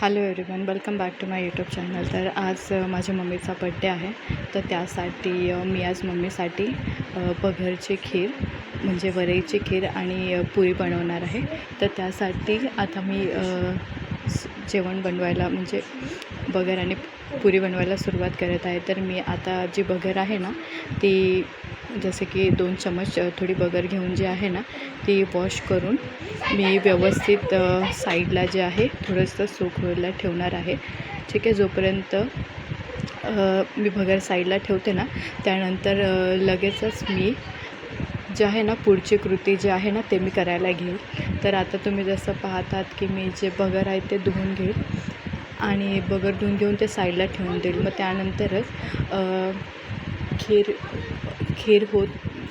Hello everyone, welcome back to my YouTube channel. तर आज माझ्या मम्मीचा बड्डे आहे, तर त्यासाठी मी आज मम्मीसाठी बघरची खीर म्हणजे वरईची खीर आणि पुरी बनवणार आहे। तर त्यासाठी आता मी जेवण बनवायला म्हणजे बगर आणि पुरी बनवायला सुरुवात करत आहे। तर मी आता जी बगर आहे ना ती जसे की 2 चम्मच थोडी बगर घेऊन जी आहे ना ती वॉश करून मी व्यवस्थित साईडला जे आहे थोडंसं सोक व्हायला ठेवणार आहे। ठीक आहे, जोपर्यंत मी बगर साईडला ठेवते ना त्यानंतर लगेचच मी जे आहे ना पुढची कृती जी आहे ना ते मी करायला घेईल। तर आता तुम्ही जसं पाहतात की मी जे बगर आहे ते धुवून घेईल आणि बगर धुवून घेऊन ते साईडला ठेवून देईल। मग त्यानंतरच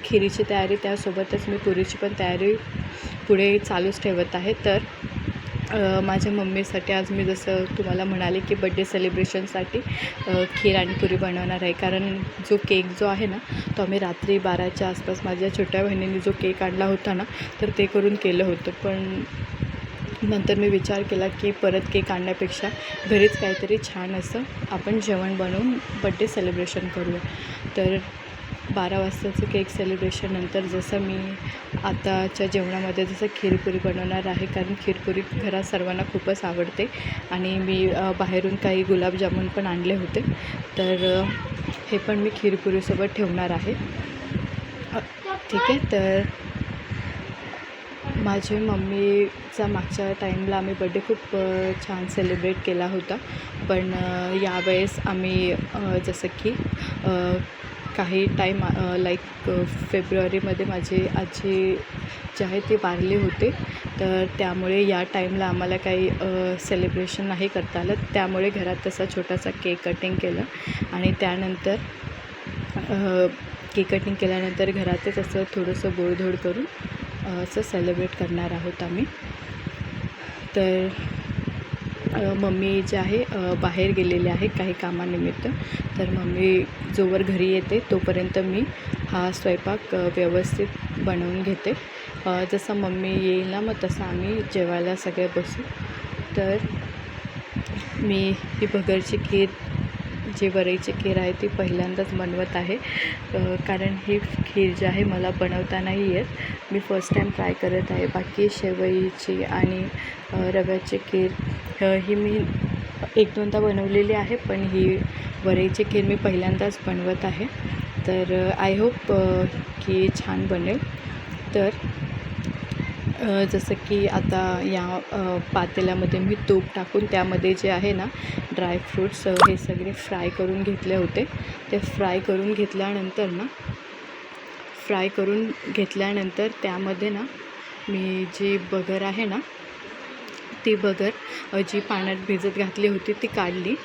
खिरीची तयारी त्यासोबतच मी पुरीची पण तयारी पुढे चालूच ठेवत आहे। तर माझ्या मम्मीसाठी आज मी जसं तुम्हाला म्हणाले की बड्डे सेलिब्रेशनसाठी खीर आणि पुरी बनवणार आहे। कारण जो केक जो आहे ना तो आम्ही रात्री 12च्या आसपास माझ्या छोट्या बहिणीने जो केक आणला होता ना तर ते करून केलं होतं, पण नंतर मी विचार केला की परत केक आणण्यापेक्षा घरीच काहीतरी छान असं आपण जेवण बनवून बड्डे सेलिब्रेशन करूया। तर 12 वाजताचं केक सेलिब्रेशन नंतर जसं मी आताच्या जेवणामध्ये जसं खीरपुरी बनवणार आहे, कारण खीरपुरी घरात सर्वांना खूपच आवडते आणि मी बाहेरून काही गुलाबजामुन पण आणले होते, तर हे पण मी खीरपुरीसोबत ठेवणार आहे। ठीक आहे, तर माझी मम्मीचा मागच्या टाईमला आम्ही बड्डे खूप छान सेलिब्रेट केला होता, पण यावेळेस आम्ही जसं की काही टाईम लाईक फेब्रुवारीमध्ये माझी आजी जी आहे ती वारली होते, तर त्यामुळे या टाईमला आम्हाला काही सेलिब्रेशन नाही करता आलं। त्यामुळे घरात तसा छोटासा केक कटिंग केलं आणि त्यानंतर केक कटिंग केल्यानंतर घरातच असं थोडंसं गोडधोड करून असं सेलिब्रेट करणार आहोत आम्ही। तर मम्मी जे आहे बाहेर गेलेले आहे काही कामानिमित्त, तर मम्मी जोवर घरी येते तोपर्यंत मी हा स्वयंपाक व्यवस्थित बनवून घेते। जसं मम्मी येईल ना मग तसं आम्ही जेवायला सगळे बसू। तर मी ही बगरची खीर जी वरईची खीर आहे ती पहिल्यांदाच बनवत आहे, कारण ही खीर जी आहे मला बनवता नाही येत। मी फर्स्ट टाईम ट्राय करत आहे। बाकी शेवईची आणि रव्याची खीर ही मी 1-2दा बनवलेली आहे, पण ही वरईची खीर मी पहिल्यांदाच बनवत आहे। तर आय होप की छान बनेल। तर जसं की आता या पातेल्यामध्ये मी तूप टाकून त्यामध्ये जे आहे ना ड्रायफ्रूट्स हे सगळे फ्राय करून घेतले होते। ते फ्राय करून घेतल्यानंतर त्यामध्ये ना मी जी बगर आहे ना ती बगर जी पाण्यात भिजत घातली होती ती काढली,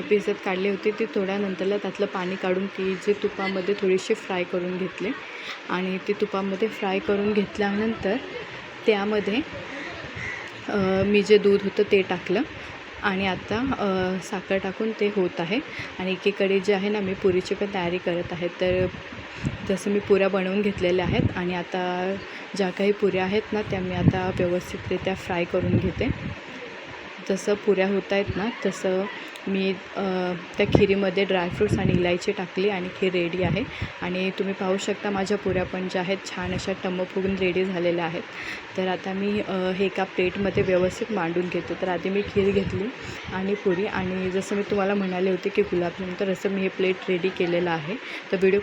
भिजत काढली होती ती थोड्यानंतरला त्यातलं पाणी काढून ती जी तुपामध्ये थोडीशी फ्राय करून घेतली आणि ती तुपामध्ये फ्राय करून घेतल्यानंतर त्यामध्ये मी जे दूध होतं ते टाकलं आणि आता साखर टाकून ते होत आहे आणि एकीकडे जे आहे ना मी पुरीची पण तयारी करत आहे। तर जसं मी पुऱ्या बनवून घेतलेल्या आहेत आणि आता ज्या काही पुऱ्या आहेत ना त्या मी आता व्यवस्थितरित्या फ्राय करून घेते। जसं पुऱ्या होत आहेत ना तसं मी त्या खिरीमध्ये ड्रायफ्रूट्स आणि इलायची टाकली आणि खीर रेडी आहे। आणि तुम्ही पाहू शकता माझ्या पुऱ्या पण ज्या आहेत छान अशा टम्म फुगून रेडी झालेल्या आहेत। तर आता मी हे एका प्लेटमध्ये व्यवस्थित मांडून घेते। तर आधी मी खीर घेतली आणि पुरी आणि जसं मी तुम्हाला म्हणाले होते की गुलाबजामुन, तर असं मी हे प्लेट रेडी केलेलं आहे। तर व्हिडिओ